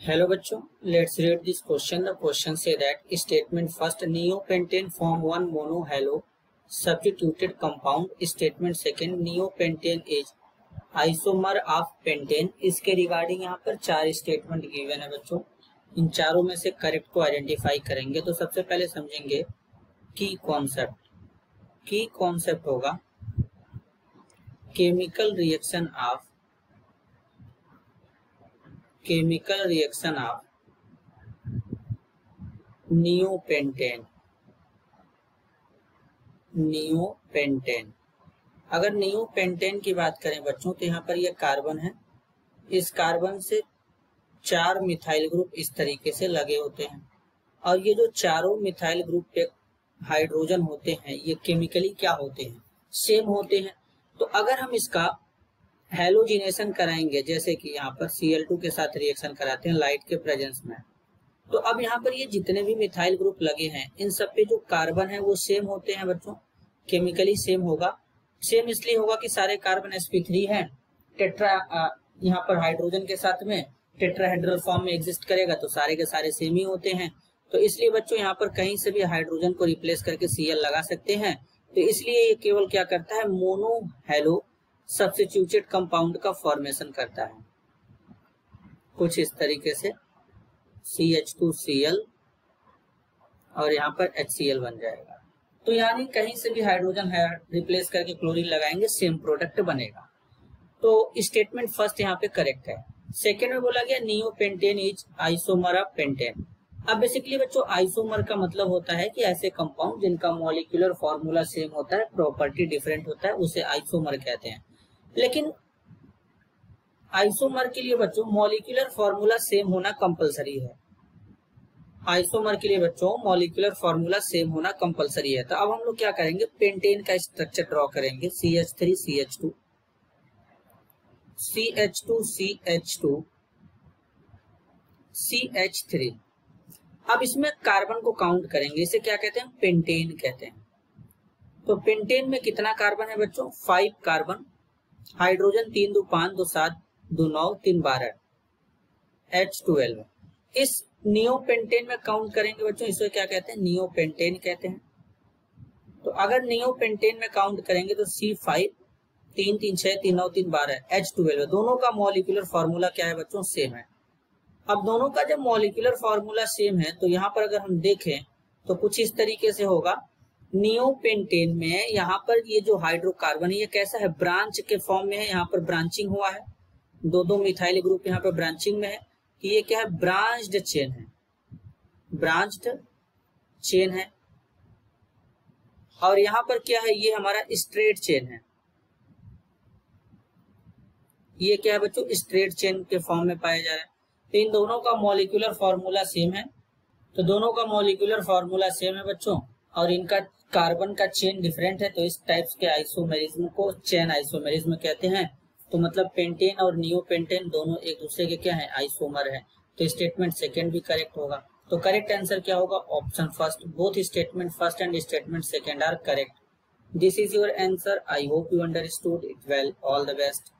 Hello बच्चों, let's read this question. The question say that statement first neopentane form one monohalo substituted compound. Statement second neopentane is isomer of pentane. इसके regarding यहाँ पर चार statement given है बच्चों। इन चारों में से करेक्ट को आइडेंटिफाई करेंगे। तो सबसे पहले समझेंगे की कॉन्सेप्ट। की कॉन्सेप्ट होगा केमिकल रिएक्शन ऑफ नियोपेंटेन। अगर नियोपेंटेन की बात करें बच्चों तो यहाँ पर ये कार्बन है। इस कार्बन से चार मिथाइल ग्रुप इस तरीके से लगे होते हैं और ये जो चारों मिथाइल ग्रुप पे हाइड्रोजन होते हैं ये केमिकली क्या होते हैं, सेम होते हैं। तो अगर हम इसका हैलोजिनेशन कराएंगे, जैसे कि यहाँ पर Cl2 के साथ रिएक्शन कराते हैं लाइट के प्रेजेंस में, तो अब यहाँ पर ये जितने भी मिथाइल ग्रुप लगे हैं इन सब पे जो कार्बन है वो सेम होते हैं बच्चों, केमिकली सेम होगा। सेम इसलिए होगा कि सारे कार्बन sp3 है, टेट्रा यहाँ पर हाइड्रोजन के साथ में टेट्राहेड्रल फॉर्म में एग्जिस्ट करेगा तो सारे के सारे सेम ही होते हैं। तो इसलिए बच्चों यहाँ पर कहीं से भी हाइड्रोजन को रिप्लेस करके Cl लगा सकते हैं। तो इसलिए ये केवल क्या करता है, मोनो हैलो सब्स्टिट्यूटेड कंपाउंड का फॉर्मेशन करता है। कुछ इस तरीके से CH2Cl और यहाँ पर HCl बन जाएगा। तो यानी कहीं से भी हाइड्रोजन है रिप्लेस करके क्लोरीन लगाएंगे सेम प्रोडक्ट बनेगा। तो स्टेटमेंट फर्स्ट यहाँ पे करेक्ट है। सेकेंड में बोला गया neopentane is isomer of pentane. अब बेसिकली बच्चों आइसोमर का मतलब होता है कि ऐसे कंपाउंड जिनका मॉलिक्यूलर फॉर्मूला सेम होता है, प्रॉपर्टी डिफरेंट होता है, उसे आइसोमर कहते हैं। लेकिन आइसोमर के लिए बच्चों मॉलिक्यूलर फॉर्मूला सेम होना कंपलसरी है। आइसोमर के लिए बच्चों मॉलिक्यूलर फॉर्मूला सेम होना कंपलसरी है। तो अब हम लोग क्या करेंगे, पेंटेन का स्ट्रक्चर ड्रॉ करेंगे। CH3 CH2 CH2 CH2 CH3। अब इसमें कार्बन को काउंट करेंगे, इसे क्या कहते हैं, पेंटेन कहते हैं। तो पेंटेन में कितना कार्बन है बच्चों, 5 कार्बन, हाइड्रोजन 3 2 5 2 7 2 9 3 12 H12। इस नियोपेंटेन में काउंट करेंगे बच्चों, इसे क्या कहते हैं, नियोपेंटेन कहते हैं। तो अगर नियोपेंटेन में काउंट करेंगे तो C5 3 3 6 3 9 3 12 H12। दोनों का मॉलिक्यूलर फॉर्मूला क्या है बच्चों, सेम है। अब दोनों का जब मॉलिक्यूलर फॉर्मूला सेम है तो यहाँ पर अगर हम देखें तो कुछ इस तरीके से होगा। नियोपेंटेन में यहाँ पर ये जो हाइड्रोकार्बन है ये कैसा है, ब्रांच के फॉर्म में है। यहाँ पर ब्रांचिंग हुआ है, दो मिथाइल ग्रुप यहाँ पर ब्रांचिंग में है। कि ये क्या है, ब्रांच्ड चेन है, ब्रांच्ड चेन है। और यहाँ पर क्या है, ये हमारा स्ट्रेट चेन है। ये क्या है बच्चों, स्ट्रेट चेन के फॉर्म में पाया जा रहा है। तो इन दोनों का मॉलिक्यूलर फॉर्मूला सेम है। तो दोनों का मॉलिक्यूलर फॉर्मूला सेम है बच्चों, और इनका कार्बन का चेन डिफरेंट है। तो इस टाइप्स के आइसोमेरिज्म को चेन आइसोमेरिज्म कहते हैं। तो मतलब पेंटेन और नियोपेंटेन दोनों एक दूसरे के क्या है, आइसोमर है। तो स्टेटमेंट सेकंड भी करेक्ट होगा। तो करेक्ट आंसर क्या होगा, option first. Both statement first and statement second are correct. This is your answer. I hope you understood it well. All the best.